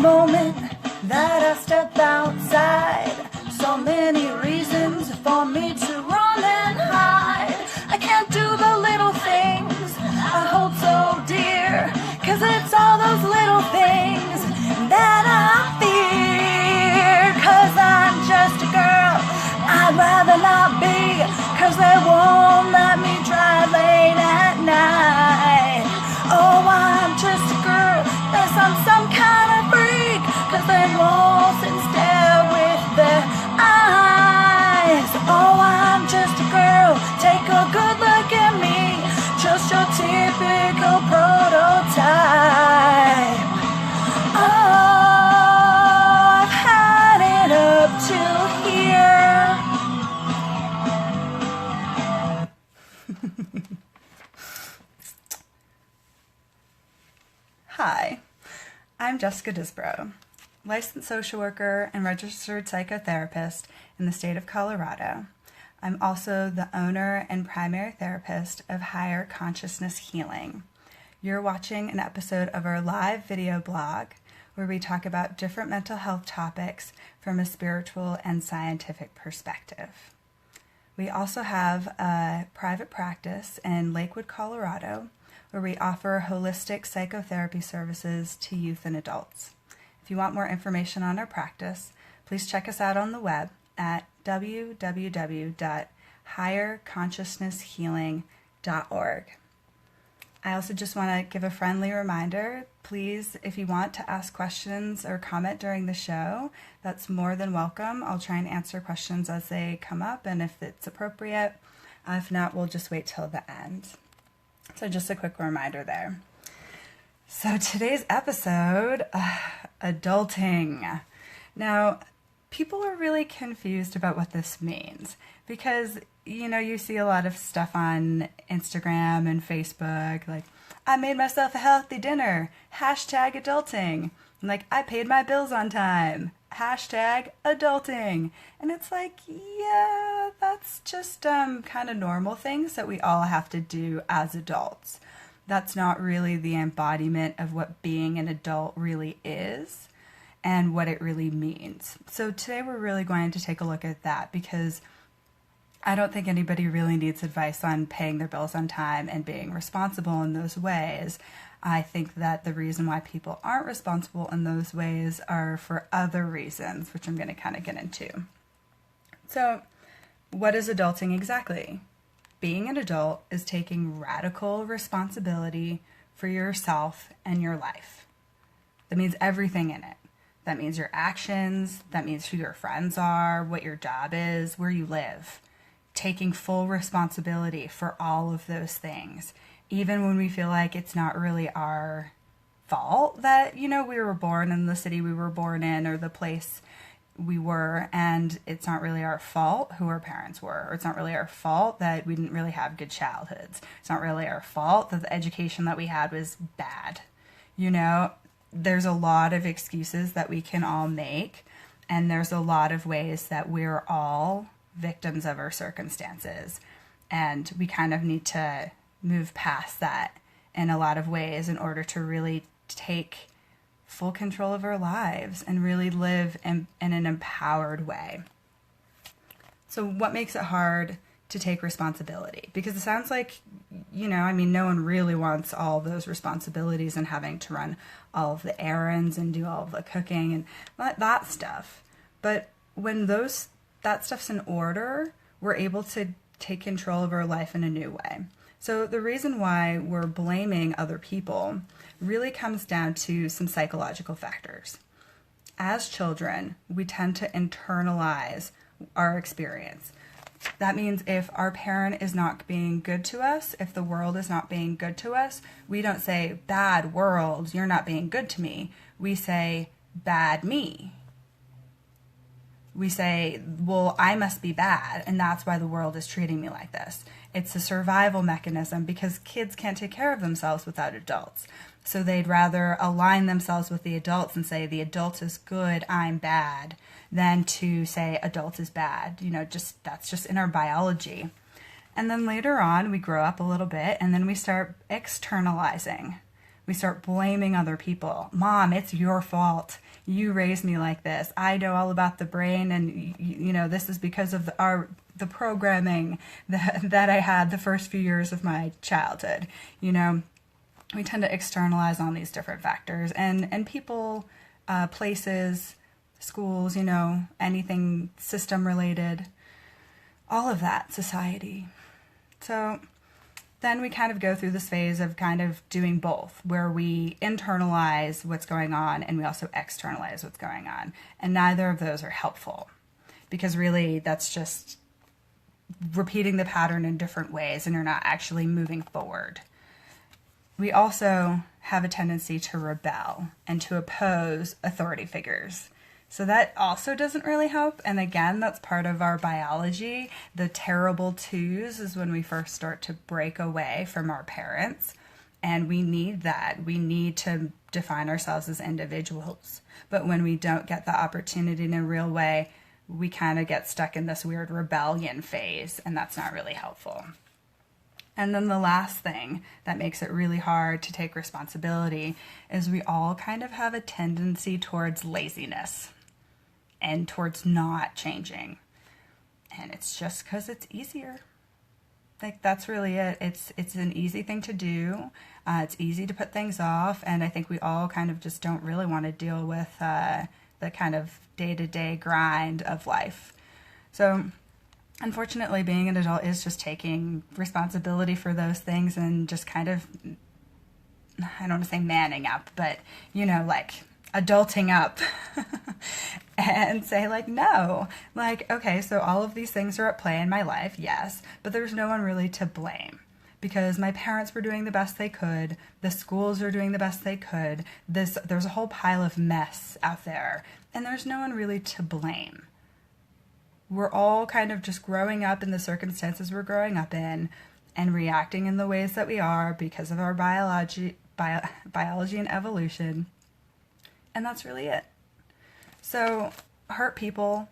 moment that I step outside. So many reasons for me to run and hide. I can't do the little things I hold so dear, 'cause it's all those little things that I fear. 'Cause I'm just a girl, I'd rather not be, 'cause they won't let me drive late at night. Oh, I'm just a girl, guess I'm some kind of freak, 'cause they won't sit and stare with their eyes. Oh, I'm just a girl, take a good look at me, just your typical prototype. Oh, I've had it up to here. Hi, I'm Jessica Disbrow, licensed social worker and registered psychotherapist in the state of Colorado. I'm also the owner and primary therapist of Higher Consciousness Healing. You're watching an episode of our live video blog where we talk about different mental health topics from a spiritual and scientific perspective. We also have a private practice in Lakewood, Colorado, where we offer holistic psychotherapy services to youth and adults. If you want more information on our practice, please check us out on the web at www.higherconsciousnesshealing.org. I also just want to give a friendly reminder, please, if you want to ask questions or comment during the show, that's more than welcome. I'll try and answer questions as they come up and if it's appropriate. If not, we'll just wait till the end. So just a quick reminder there. So today's episode, adulting. Now, people are really confused about what this means because, you know, you see a lot of stuff on Instagram and Facebook, like, I made myself a healthy dinner, hashtag adulting. And like, I paid my bills on time, hashtag adulting. And it's like, yeah, that's just kind of normal things that we all have to do as adults. That's not really the embodiment of what being an adult really is and what it really means. So today we're really going to take a look at that because I don't think anybody really needs advice on paying their bills on time and being responsible in those ways. I think that the reason why people aren't responsible in those ways are for other reasons, which I'm going to kind of get into. So, what is adulting exactly? Being an adult is taking radical responsibility for yourself and your life. That means everything in it. That means your actions, that means who your friends are, what your job is, where you live. Taking full responsibility for all of those things, even when we feel like it's not really our fault that, you know, we were born in the city we were born in or the place we were, and it's not really our fault who our parents were, or it's not really our fault that we didn't really have good childhoods. It's not really our fault that the education that we had was bad. You know, there's a lot of excuses that we can all make, and there's a lot of ways that we're all victims of our circumstances, and we kind of need to move past that in a lot of ways in order to really take full control of our lives and really live in an empowered way. So what makes it hard to take responsibility? Because it sounds like, you know, I mean, no one really wants all those responsibilities and having to run all of the errands and do all of the cooking and that stuff. But when that stuff's in order, we're able to take control of our life in a new way. So the reason why we're blaming other people really comes down to some psychological factors. As children, we tend to internalize our experience. That means if our parent is not being good to us, if the world is not being good to us, we don't say, bad world, you're not being good to me. We say, bad me. We say, well, I must be bad, and that's why the world is treating me like this. It's a survival mechanism because kids can't take care of themselves without adults. So they'd rather align themselves with the adults and say, the adult is good, I'm bad, than to say adult is bad. You know, that's just in our biology. And then later on, we grow up a little bit, and then we start externalizing. We start blaming other people. Mom, it's your fault. You raised me like this. I know all about the brain, and this is because of the programming that I had the first few years of my childhood. We tend to externalize on these different factors, and people, places, schools, anything system related, all of that, society. So then we kind of go through this phase of kind of doing both, where we internalize what's going on and we also externalize what's going on. And neither of those are helpful, because really that's just repeating the pattern in different ways and you're not actually moving forward. We also have a tendency to rebel and to oppose authority figures. So that also doesn't really help. And again, that's part of our biology. The terrible twos is when we first start to break away from our parents. And we need that. We need to define ourselves as individuals. But when we don't get the opportunity in a real way, we kind of get stuck in this weird rebellion phase. And that's not really helpful. And then the last thing that makes it really hard to take responsibility is we all kind of have a tendency towards laziness and towards not changing. And it's just because it's easier. Like, that's really it. It's an easy thing to do. It's easy to put things off. And I think we all kind of just don't really want to deal with the kind of day-to-day grind of life. So unfortunately, being an adult is just taking responsibility for those things and just kind of, I don't want to say manning up, but, like adulting up and say like, no, like, okay, so all of these things are at play in my life. Yes. But there's no one really to blame, because my parents were doing the best they could. The schools are doing the best they could. There's a whole pile of mess out there, and there's no one really to blame. We're all kind of just growing up in the circumstances we're growing up in and reacting in the ways that we are because of our biology and evolution. And that's really it. So hurt people,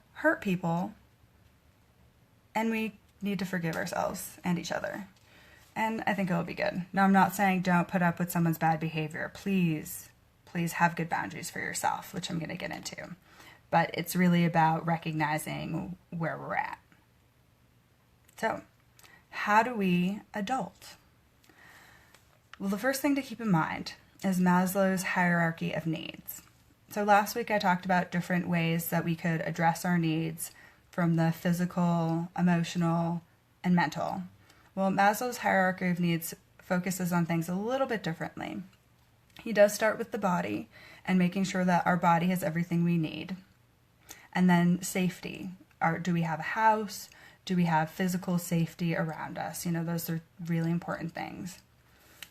and we need to forgive ourselves and each other. And I think it'll be good. Now, I'm not saying don't put up with someone's bad behavior. Please have good boundaries for yourself, which I'm going to get into. But it's really about recognizing where we're at. So, how do we adult? Well, the first thing to keep in mind is Maslow's hierarchy of needs. So last week I talked about different ways that we could address our needs, from the physical, emotional, and mental. Well, Maslow's hierarchy of needs focuses on things a little bit differently. He does start with the body and making sure that our body has everything we need. And then safety. Do we have a house? Do we have physical safety around us? Those are really important things.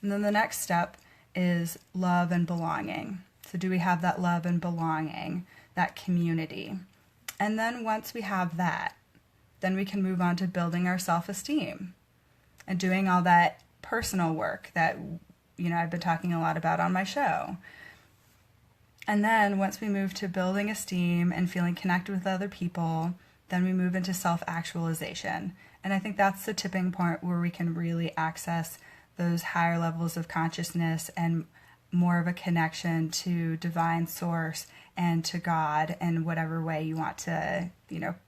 And then the next step is love and belonging. So do we have that love and belonging, that community? And then once we have that, then we can move on to building our self-esteem and doing all that personal work that, I've been talking a lot about on my show. And then once we move to building esteem and feeling connected with other people, then we move into self-actualization. And I think that's the tipping point where we can really access those higher levels of consciousness and more of a connection to divine source and to God, in whatever way you want to,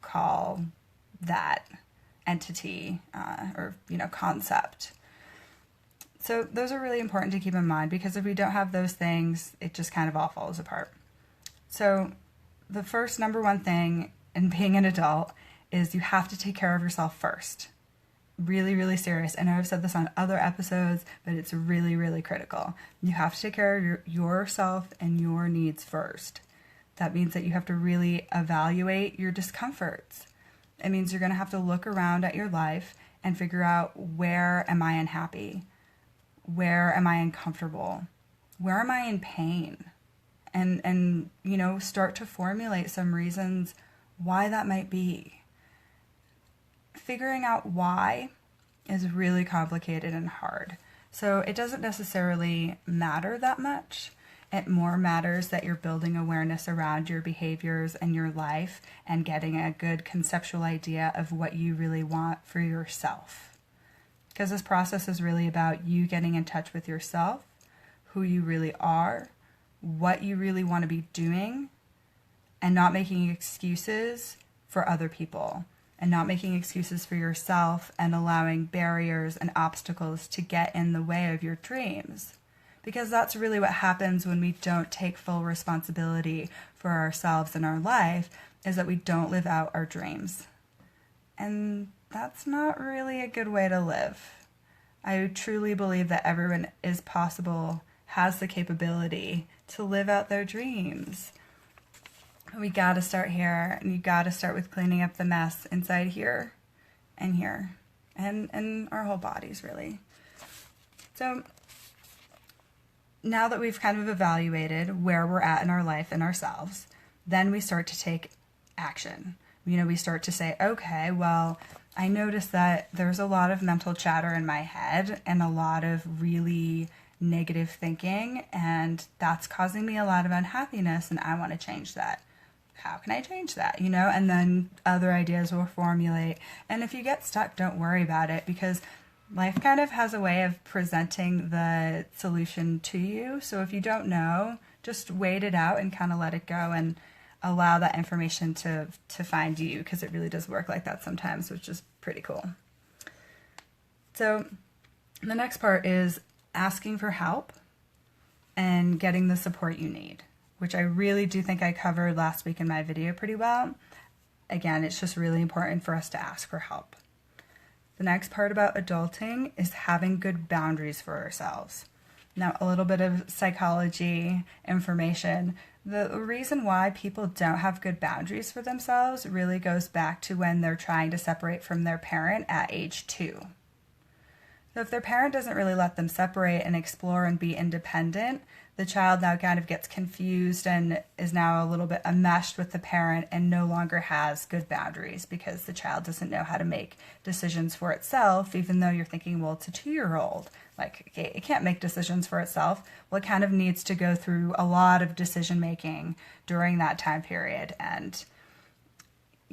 call that entity or concept. So those are really important to keep in mind, because if we don't have those things, it just kind of all falls apart. So the first number one thing in being an adult is you have to take care of yourself first. Really, really serious. I know I've said this on other episodes, but it's really, really critical. You have to take care of yourself and your needs first. That means that you have to really evaluate your discomforts. It means you're going to have to look around at your life and figure out, where am I unhappy? Where am I uncomfortable? Where am I in pain? And start to formulate some reasons why that might be. Figuring out why is really complicated and hard. So it doesn't necessarily matter that much. It more matters that you're building awareness around your behaviors and your life and getting a good conceptual idea of what you really want for yourself. Because this process is really about you getting in touch with yourself, who you really are, what you really want to be doing, and not making excuses for other people, and not making excuses for yourself, and allowing barriers and obstacles to get in the way of your dreams. Because that's really what happens when we don't take full responsibility for ourselves and our life, is that we don't live out our dreams. And that's not really a good way to live. I truly believe that everyone is possible, has the capability to live out their dreams. We got to start here, and you got to start with cleaning up the mess inside here, and our whole bodies, really. So now that we've kind of evaluated where we're at in our life and ourselves, then we start to take action. We start to say, okay, well, I notice that there's a lot of mental chatter in my head and a lot of really negative thinking, and that's causing me a lot of unhappiness, and I want to change that. How can I change that? And then other ideas will formulate. And if you get stuck, don't worry about it, because life kind of has a way of presenting the solution to you. So if you don't know, just wait it out and kind of let it go and allow that information to find you, because it really does work like that sometimes, which is pretty cool. So the next part is asking for help and getting the support you need, which I really do think I covered last week in my video pretty well. Again, it's just really important for us to ask for help. The next part about adulting is having good boundaries for ourselves. Now, a little bit of psychology information. The reason why people don't have good boundaries for themselves really goes back to when they're trying to separate from their parent at age 2. So if their parent doesn't really let them separate and explore and be independent, the child now kind of gets confused and is now a little bit enmeshed with the parent and no longer has good boundaries, because the child doesn't know how to make decisions for itself, even though you're thinking, well, it's a 2-year-old. Like, it can't make decisions for itself. Well, it kind of needs to go through a lot of decision making during that time period. And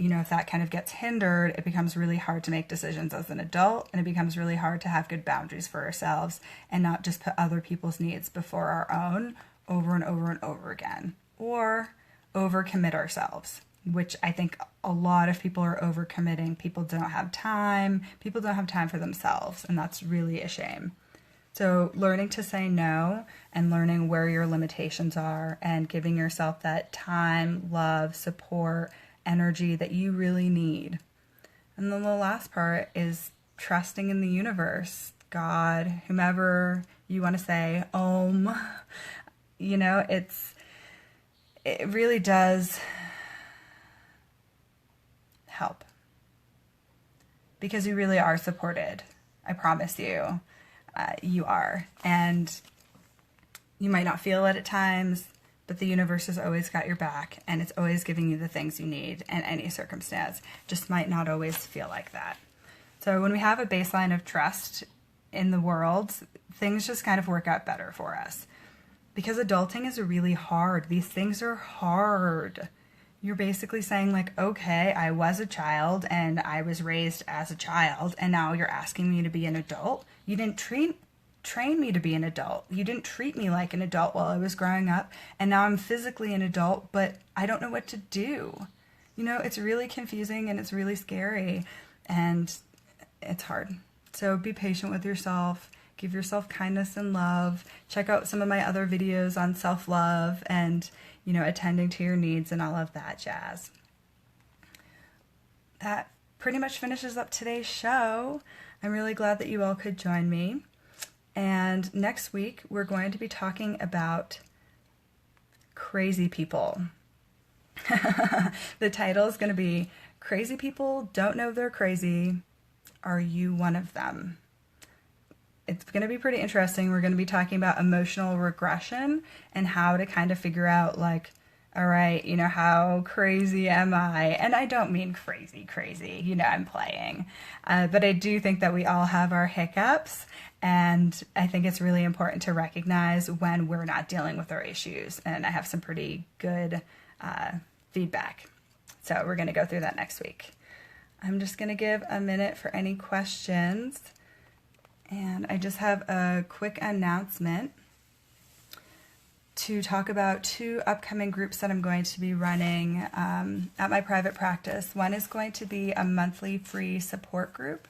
if that kind of gets hindered, it becomes really hard to make decisions as an adult, and it becomes really hard to have good boundaries for ourselves and not just put other people's needs before our own over and over and over again, or overcommit ourselves, which I think a lot of people are overcommitting. People don't have time. People don't have time for themselves, and that's really a shame. So learning to say no and learning where your limitations are and giving yourself that time, love, support, energy that you really need. And then the last part is trusting in the universe, God, whomever you want to say, it really does help, because you really are supported. I promise you, you are. And you might not feel it at times, but the universe has always got your back, and it's always giving you the things you need in any circumstance. Just might not always feel like that. So when we have a baseline of trust in the world, things just kind of work out better for us. Because adulting is really hard. These things are hard. You're basically saying, like, okay, I was a child and I was raised as a child, and now you're asking me to be an adult. You didn't train me to be an adult. You didn't treat me like an adult while I was growing up, and now I'm physically an adult, but I don't know what to do. It's really confusing and it's really scary, and it's hard. So be patient with yourself. Give yourself kindness and love. Check out some of my other videos on self-love and, attending to your needs and all of that jazz. That pretty much finishes up today's show. I'm really glad that you all could join me. And next week, we're going to be talking about crazy people. The title is going to be Crazy People Don't Know They're Crazy. Are you one of them? It's going to be pretty interesting. We're going to be talking about emotional regression and how to kind of figure out, like, all right, how crazy am I? And I don't mean crazy, I'm playing. But I do think that we all have our hiccups, and I think it's really important to recognize when we're not dealing with our issues. And I have some pretty good feedback. So we're going to go through that next week. I'm just going to give a minute for any questions. And I just have a quick announcement. to talk about 2 upcoming groups that I'm going to be running at my private practice. One is going to be a monthly free support group.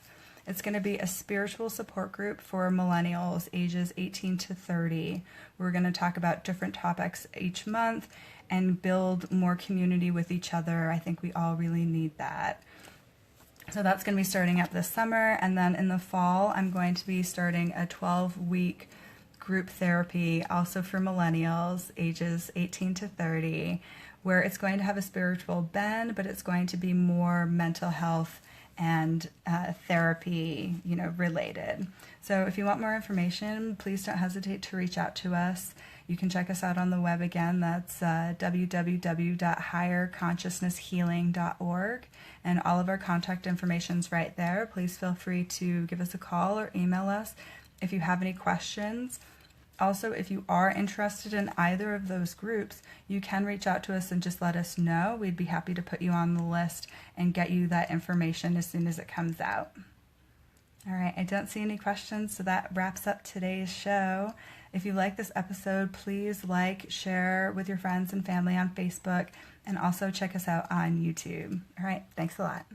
It's going to be a spiritual support group for millennials ages 18 to 30. We're going to talk about different topics each month and build more community with each other. I think we all really need that. So that's going to be starting up this summer, and then in the fall I'm going to be starting a 12-week group therapy also for millennials ages 18 to 30, where it's going to have a spiritual bend, but it's going to be more mental health and therapy, related. So if you want more information, please don't hesitate to reach out to us. You can check us out on the web again. That's www.higherconsciousnesshealing.org, and all of our contact information's right there. Please feel free to give us a call or email us if you have any questions. Also, if you are interested in either of those groups, you can reach out to us and just let us know. We'd be happy to put you on the list and get you that information as soon as it comes out. All right, I don't see any questions, so that wraps up today's show. If you like this episode, please like, share with your friends and family on Facebook, and also check us out on YouTube. All right, thanks a lot.